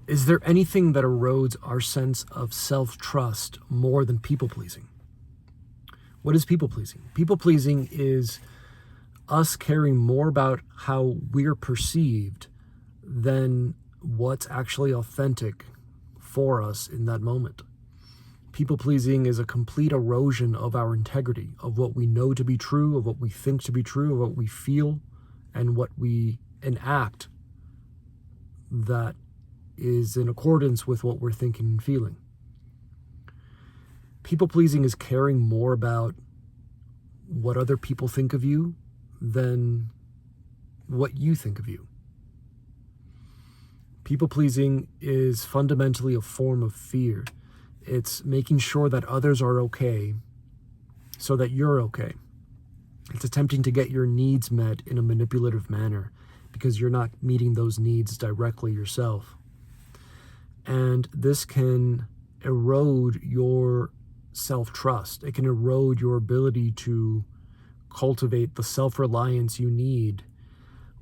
Is there anything that erodes our sense of self-trust more than people-pleasing? What is people-pleasing? People-pleasing is us caring more about how we're perceived than what's actually authentic for us in that moment. People-pleasing is a complete erosion of our integrity, of what we know to be true, of what we think to be true, of what we feel, and what we enact that is in accordance with what we're thinking and feeling. People-pleasing is caring more about what other people think of you than what you think of you. People-pleasing is fundamentally a form of fear. It's making sure that others are okay so that you're okay. It's attempting to get your needs met in a manipulative manner because you're not meeting those needs directly yourself. And this can erode your self-trust. It can erode your ability to cultivate the self-reliance you need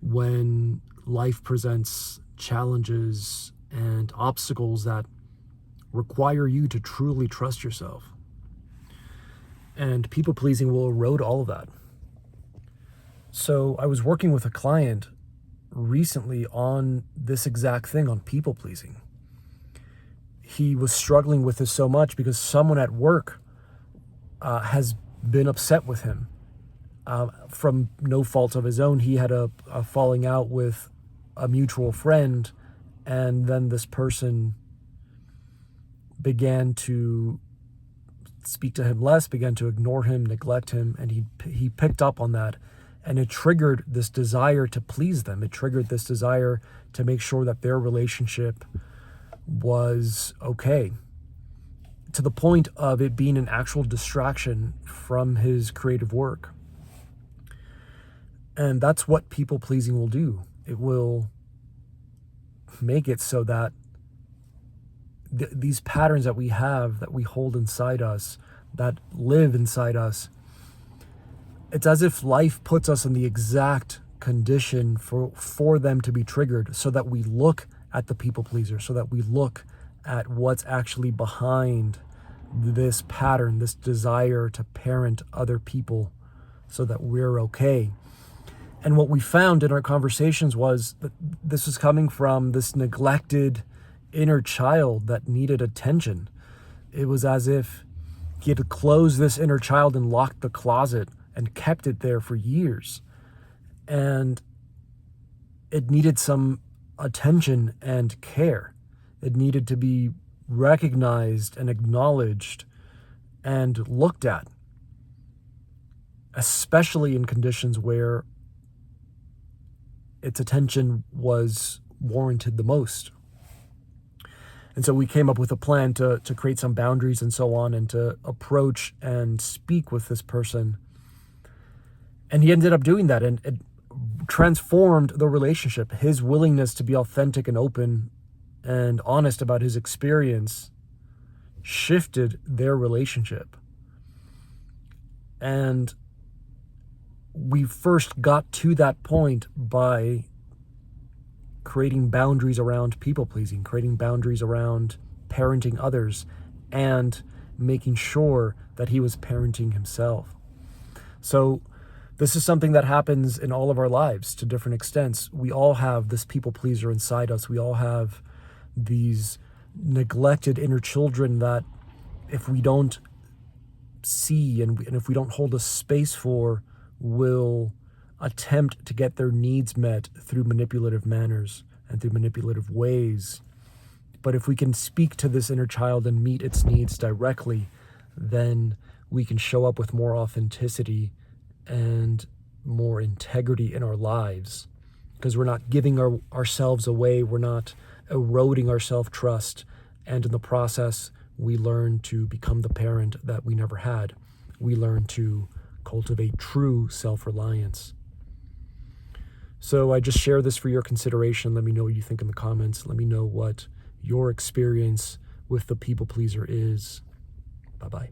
when life presents challenges and obstacles that require you to truly trust yourself. And people-pleasing will erode all of that. So I was working with a client recently on this exact thing, on people-pleasing. He was struggling with this so much because someone at work has been upset with him from no fault of his own. He had a falling out with a mutual friend, and then this person began to speak to him less, began to ignore him, neglect him, and he picked up on that, and it triggered this desire to please them. It triggered this desire to make sure that their relationship was okay, to the point of it being an actual distraction from his creative work. And that's what people-pleasing will do. It will make it so that these patterns that we have, that we hold inside us, that live inside us, it's as if life puts us in the exact condition for them to be triggered, so that we look at the people pleaser, so that we look at what's actually behind this pattern, this desire to parent other people so that we're okay. And what we found in our conversations was that this was coming from this neglected inner child that needed attention. It was as if he had closed this inner child and locked the closet and kept it there for years. And it needed some attention and care. It needed to be recognized and acknowledged and looked at, especially in conditions where its attention was warranted the most. And so we came up with a plan to create some boundaries and so on, and to approach and speak with this person. And he ended up doing that, and it transformed the relationship. His willingness to be authentic and open and honest about his experience shifted their relationship. And we first got to that point by creating boundaries around people-pleasing, creating boundaries around parenting others, and making sure that he was parenting himself. So this is something that happens in all of our lives to different extents. We all have this people-pleaser inside us. We all have these neglected inner children that if we don't see and if we don't hold a space for, will attempt to get their needs met through manipulative manners and through manipulative ways. But if we can speak to this inner child and meet its needs directly, then we can show up with more authenticity and more integrity in our lives, because we're not giving ourselves away. We're not eroding our self-trust. And in the process, we learn to become the parent that we never had. We learn to cultivate true self-reliance. So I just share this for your consideration. Let me know what you think in the comments. Let me know what your experience with the people pleaser is. Bye-bye.